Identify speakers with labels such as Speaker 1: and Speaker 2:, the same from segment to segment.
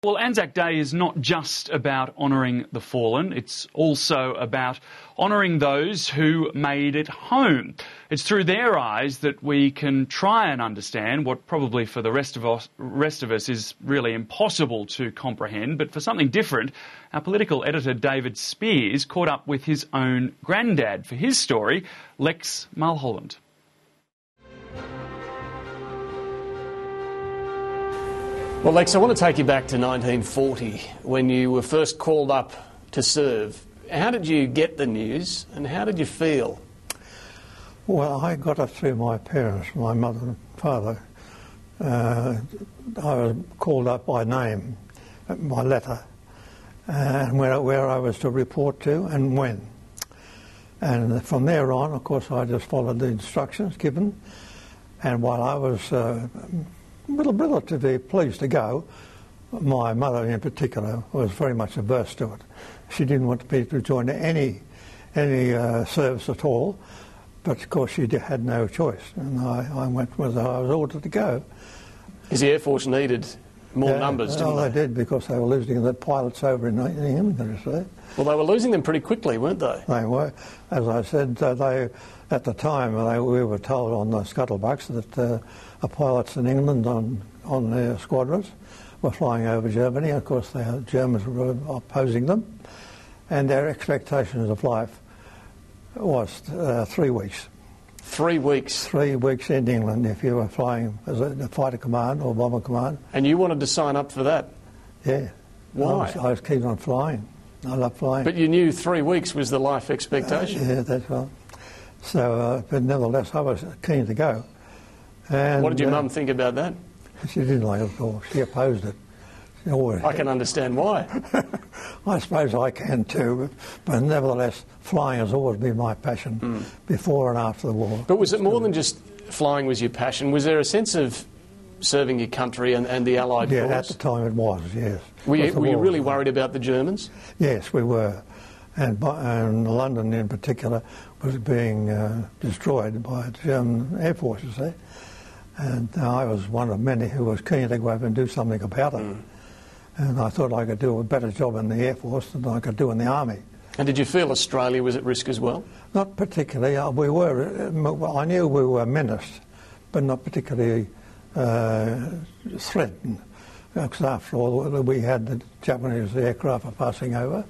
Speaker 1: Well, Anzac Day is not just about honouring the fallen, it's also about honouring those who made it home. It's through their eyes that we can try and understand what probably for the rest of us is really impossible to comprehend, but for something different, our political editor David Speers caught up with his own granddad for his story, Lex Mulholland.
Speaker 2: Well, Lex, I want to take you back to 1940 when you were first called up to serve. How did you get the news and how did you feel?
Speaker 3: Well, I got it through my parents, my mother and father. I was called up by name, by letter, and where I was to report to and when. And from there on, of course, I just followed the instructions given. And while I was relatively pleased to go, my mother in particular was very much averse to it. She didn't want me to join any service at all, but of course she had no choice, and I went with her. I was ordered to go.
Speaker 2: Because the Air Force needed more numbers, didn't they?
Speaker 3: Well, they did, because they were losing the pilots over in England, you see.
Speaker 2: Well, they were losing them pretty quickly, weren't they?
Speaker 3: They were. As I said, at the time we were told on the scuttlebucks that the pilots in England on their squadrons were flying over Germany. Of course, the Germans were opposing them, and their expectations of life was 3 weeks.
Speaker 2: 3 weeks?
Speaker 3: 3 weeks in England if you were flying as a fighter command or bomber command.
Speaker 2: And you wanted to sign up for that?
Speaker 3: Yeah.
Speaker 2: Why?
Speaker 3: I was keen on flying. I love flying.
Speaker 2: But you knew 3 weeks was the life expectation?
Speaker 3: Yeah, that's right. So, but nevertheless, I was keen to go. And
Speaker 2: what did your mum think about that?
Speaker 3: She didn't like it at all. She opposed it.
Speaker 2: I can understand why.
Speaker 3: I suppose I can too, but nevertheless, flying has always been my passion, before and after the war.
Speaker 2: But was it more than just flying was your passion? Was there a sense of serving your country and the Allied cause?
Speaker 3: Yeah, at the time it was, yes.
Speaker 2: Were you really worried about the Germans?
Speaker 3: Yes, we were. And London in particular was being destroyed by the German Air Force, you see. And I was one of many who was keen to go over and do something about it. And I thought I could do a better job in the Air Force than I could do in the Army. And
Speaker 2: did you feel Australia was at risk as well?
Speaker 3: Not particularly. We were. I knew we were menaced, but not particularly threatened. Because after all, we had the Japanese aircraft passing over,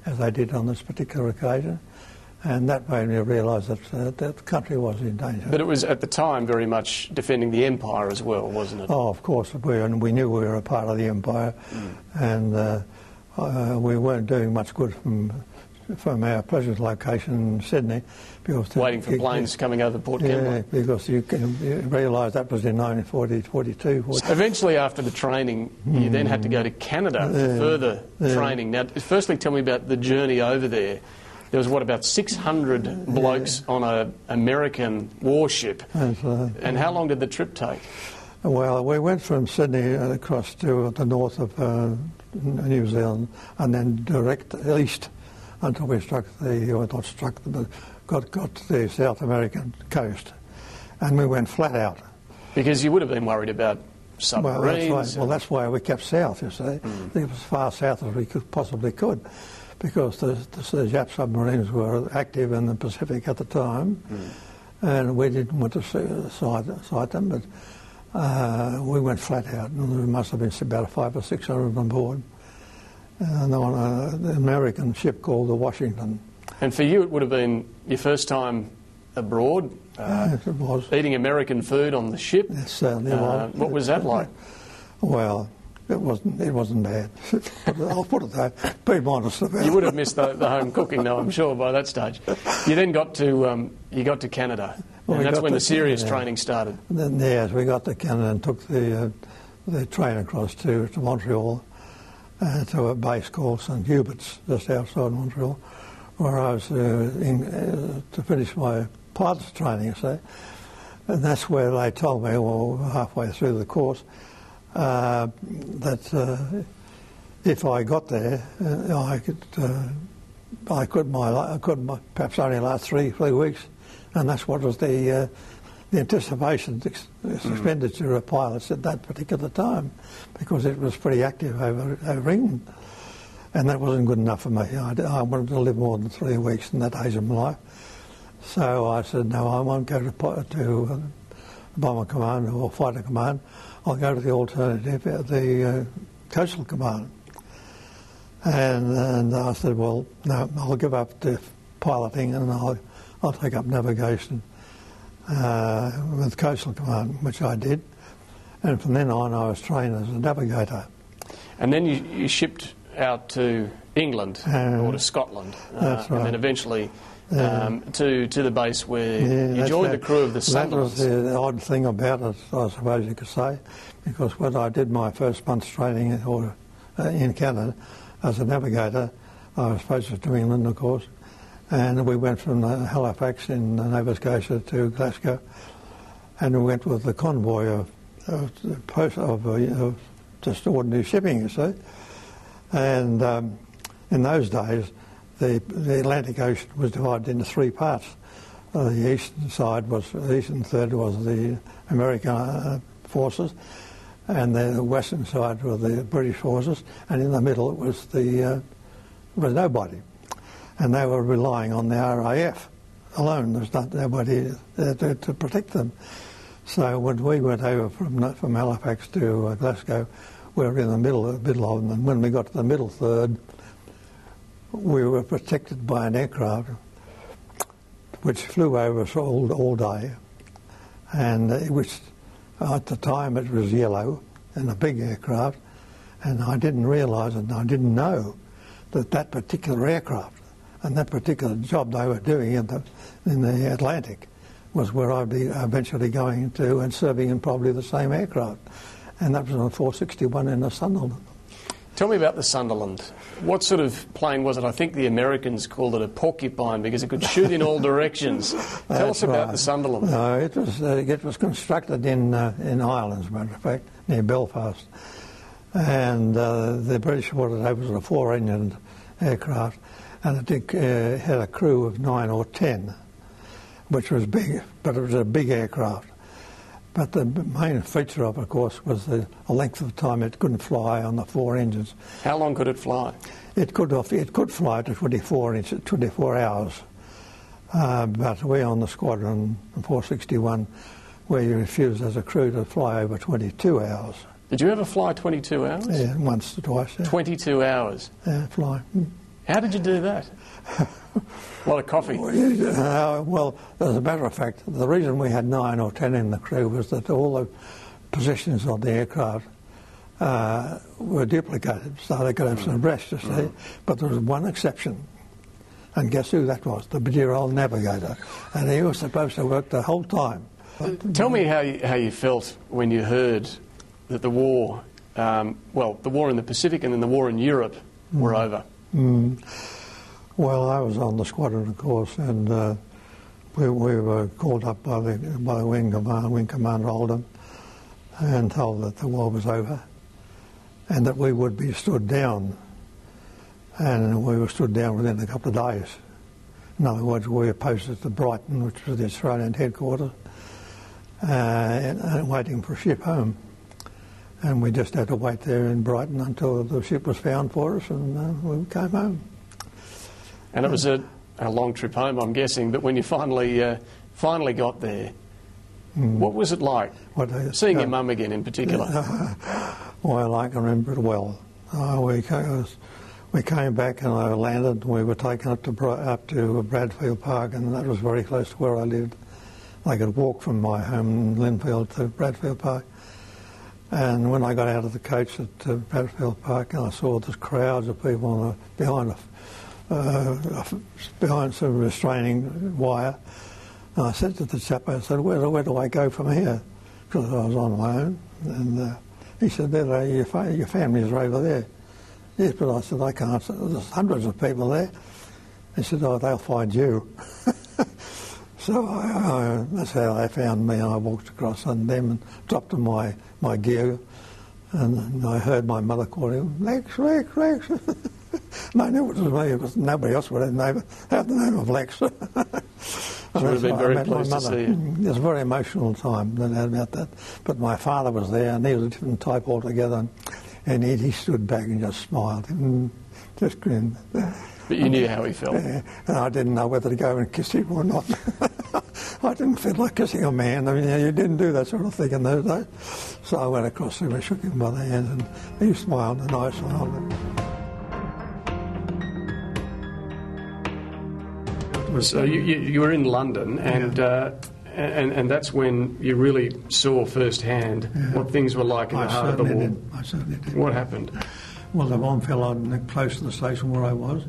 Speaker 3: as they did on this particular occasion. And that made me realise that the country was in danger.
Speaker 2: But it was at the time very much defending the empire as well, wasn't it?
Speaker 3: Oh, of course. We knew we were a part of the empire, and we weren't doing much good from our present location in Sydney.
Speaker 2: Waiting for planes coming over Port Kembla.
Speaker 3: Yeah, because you realise that was in 1940, 42.
Speaker 2: So eventually, after the training, you then had to go to Canada for further training. Now, firstly, tell me about the journey over there. There was, about 600 blokes on an American warship. And how long did the trip take?
Speaker 3: Well, we went from Sydney across to the north of New Zealand and then direct east until we got to the South American coast. And we went flat out.
Speaker 2: Because you would have been worried about submarines.
Speaker 3: Well, that's why we kept south, you see. It was as far south as we possibly could. Because the Jap submarines were active in the Pacific at the time, and we didn't want to sight them, but we went flat out, and there must have been about 500 or 600 on board, and on an American ship called the Washington.
Speaker 2: And for you, it would have been your first time abroad,
Speaker 3: yes, it was.
Speaker 2: Eating American food on the ship.
Speaker 3: Yes, certainly was.
Speaker 2: What was that like?
Speaker 3: Well, it wasn't bad. I'll put it there. Be modest about it.
Speaker 2: You would have missed the home cooking, though, I'm sure, by that stage. You then got to Canada, and that's when the serious training started.
Speaker 3: Then, yes, we got to Canada and took the train across to Montreal, to a base called St Hubert's, just outside Montreal, where I was to finish my pilot's training, you see. And that's where they told me, well, halfway through the course, that if I got there, I could perhaps only last three weeks, and that's what was the the anticipation expenditure of pilots at that particular time, because it was pretty active over England. And that wasn't good enough for me. I wanted to live more than 3 weeks in that age of my life. So I said, no, I won't go to Bomber Command or Fighter Command. I'll go to the alternative, the Coastal Command. And I said, well, no, I'll give up the piloting and I'll take up navigation with Coastal Command, which I did. And from then on, I was trained as a navigator.
Speaker 2: And then you shipped out to England or to Scotland,
Speaker 3: that's right.
Speaker 2: And then eventually to the base where you joined the crew of the Sunderland.
Speaker 3: That was the odd thing about it, I suppose you could say, because when I did my first month's training in Canada as a navigator, I was posted to England, of course, and we went from Halifax in Nova Scotia to Glasgow, and we went with the convoy of just ordinary shipping, you see. And in those days, the Atlantic Ocean was divided into 3 parts. The eastern third was the American forces, and the western side were the British forces, and in the middle it was nobody. And they were relying on the RAF alone. There was nobody there to protect them. So when we went over from Halifax to Glasgow, we were in the middle of them, and when we got to the middle third, we were protected by an aircraft which flew over us all day, and which at the time it was yellow and a big aircraft, and I didn't realise and I didn't know that particular aircraft and that particular job they were doing in the Atlantic was where I'd be eventually going to and serving in probably the same aircraft. And that was on 461 in the Sunderland.
Speaker 2: Tell me about the Sunderland. What sort of plane was it? I think the Americans called it a porcupine because it could shoot in all directions. Tell us about the Sunderland.
Speaker 3: No, it was constructed in Ireland, as a matter of fact, near Belfast. And the British brought it over as a 4-engined aircraft, and it had a crew of 9 or 10, which was big, but it was a big aircraft. But the main feature of it, of course, was the length of time it couldn't fly on the 4 engines.
Speaker 2: How long could it fly?
Speaker 3: It could fly to 24 hours. But we on the squadron, 461, we refused as a crew to fly over 22 hours.
Speaker 2: Did you ever fly 22 hours?
Speaker 3: Yeah, once or twice. Yeah.
Speaker 2: 22 hours?
Speaker 3: Yeah, fly.
Speaker 2: How did you do that? A lot of coffee.
Speaker 3: Well, as a matter of fact, the reason we had 9 or 10 in the crew was that all the positions on the aircraft were duplicated, so they could have some rest, you see. But there was one exception, and guess who that was? The dear old navigator, and he was supposed to work the whole time.
Speaker 2: Tell me how you felt when you heard that the war, the war in the Pacific and then the war in Europe were over.
Speaker 3: Well, I was on the squadron, of course, and we were called up by the Wing Commander Oldham, and told that the war was over, and that we would be stood down. And we were stood down within a couple of days. In other words, we were posted to Brighton, which was the Australian headquarters, and waiting for a ship home. And we just had to wait there in Brighton until the ship was found for us, and we came home.
Speaker 2: And it was a long trip home, I'm guessing, but when you finally got there, what was it like? Seeing your mum again in particular?
Speaker 3: Well, I can remember it well. We came back and I landed, and we were taken up to Bradfield Park, and that was very close to where I lived. I could walk from my home in Linfield to Bradfield Park. And when I got out of the coach at Bradfield Park, and I saw the crowds of people behind some restraining wire, and I said to the chap, I said, where do I go from here? Because I was on my own. And he said, your families are over there. Yes, but I said, I can't. There's hundreds of people there. He said, oh, they'll find you. So that's how they found me. I walked across on them and dropped to my gear, and I heard my mother calling, Lex, Lex, Lex. And I knew it was me, because nobody else would have the name of Lex.
Speaker 2: She would have been very
Speaker 3: met my
Speaker 2: pleased to
Speaker 3: mother.
Speaker 2: see you.
Speaker 3: It was a very emotional time, no doubt about that. But my father was there, and he was a different type altogether. And he stood back and just smiled and just grinned.
Speaker 2: But you knew how he felt.
Speaker 3: And I didn't know whether to go and kiss him or not. I didn't feel like kissing a man. I mean, you didn't do that sort of thing in those days. So I went across to him and shook him by the hand, and he smiled and I smiled.
Speaker 2: So you were in London, and that's when you really saw firsthand what things were like in the heart of the war.
Speaker 3: I certainly did.
Speaker 2: What happened?
Speaker 3: Well, the bomb fell on close to the station where I was.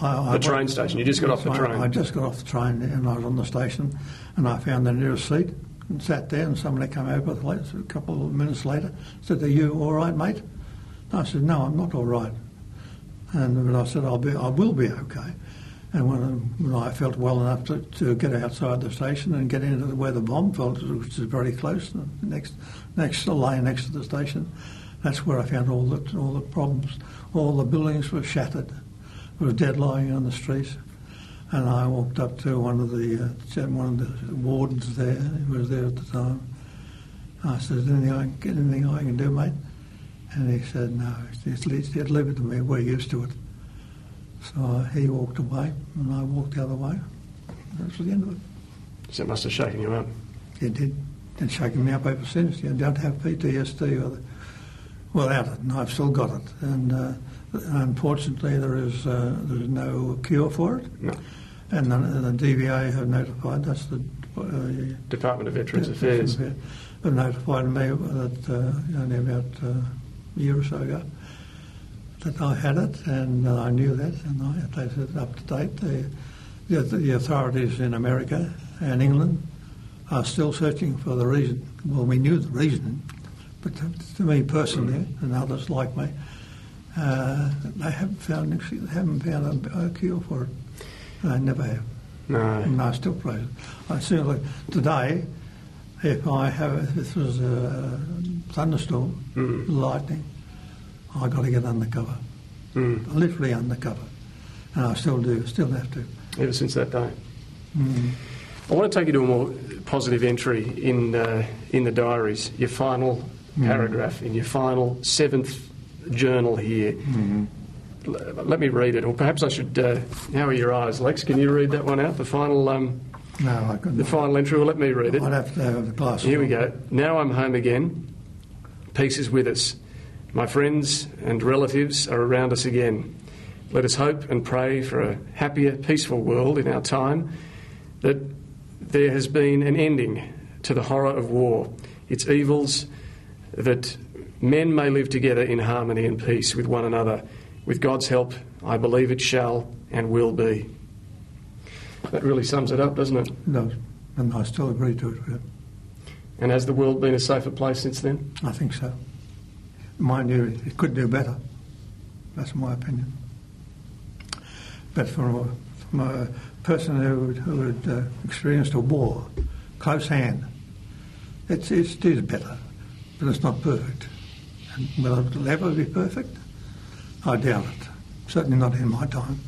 Speaker 2: The train station. You just got off the train.
Speaker 3: I just got off the train and I was on the station, and I found the nearest seat and sat there, and somebody came over a couple of minutes later, said, "Are you all right, mate?" And I said, "No, I'm not all right." But I said, I will be okay. And when I felt well enough to get outside the station and get into where the bomb fell, which is very close, next lane next to the station, that's where I found all the problems. All the buildings were shattered. There was dead lying on the street. And I walked up to one of the wardens there, who was there at the time. I said, anything I can do, mate? And he said, no, just leave it to me, we're used to it. So he walked away, and I walked the other way. That's the end of it.
Speaker 2: So it must have shaken you up.
Speaker 3: It did. It's shaken me up ever since. You don't have PTSD without it, and I've still got it. And unfortunately, there is no cure for it.
Speaker 2: No.
Speaker 3: And the DVA have notified, that's the
Speaker 2: Department of Veterans Affairs,
Speaker 3: have notified me that only about a year or so ago that I had it, and I knew that, and they said up to date. The authorities in America and England are still searching for the reason. Well, we knew the reason, but to me personally, and others like me, they haven't found a cure for it. They never have.
Speaker 2: No.
Speaker 3: And I still pray. I certainly today, if this was a thunderstorm, lightning, I got to get undercover, literally undercover, and I still do, still have to.
Speaker 2: Ever since that day. I want to take you to a more positive entry in the diaries. Your final paragraph in your final 7th journal here. Let me read it, or perhaps I should. How are your eyes, Lex? Can you read that one out? The final.
Speaker 3: No, I couldn't.
Speaker 2: The final entry. Well, let me read it.
Speaker 3: I'd have to have the glasses.
Speaker 2: Here we go. Now I'm home again. Peace is with us. My friends and relatives are around us again. Let us hope and pray for a happier, peaceful world in our time, that there has been an ending to the horror of war, its evils, that men may live together in harmony and peace with one another. With God's help, I believe it shall and will be. That really sums it up, doesn't it?
Speaker 3: It does, and I still agree to it. Yeah.
Speaker 2: And has the world been a safer place since then?
Speaker 3: I think so. Mind you, it could do better. That's my opinion. But from a person who had experienced a war, close hand, it is better, but it's not perfect. And will it ever be perfect? I doubt it. Certainly not in my time.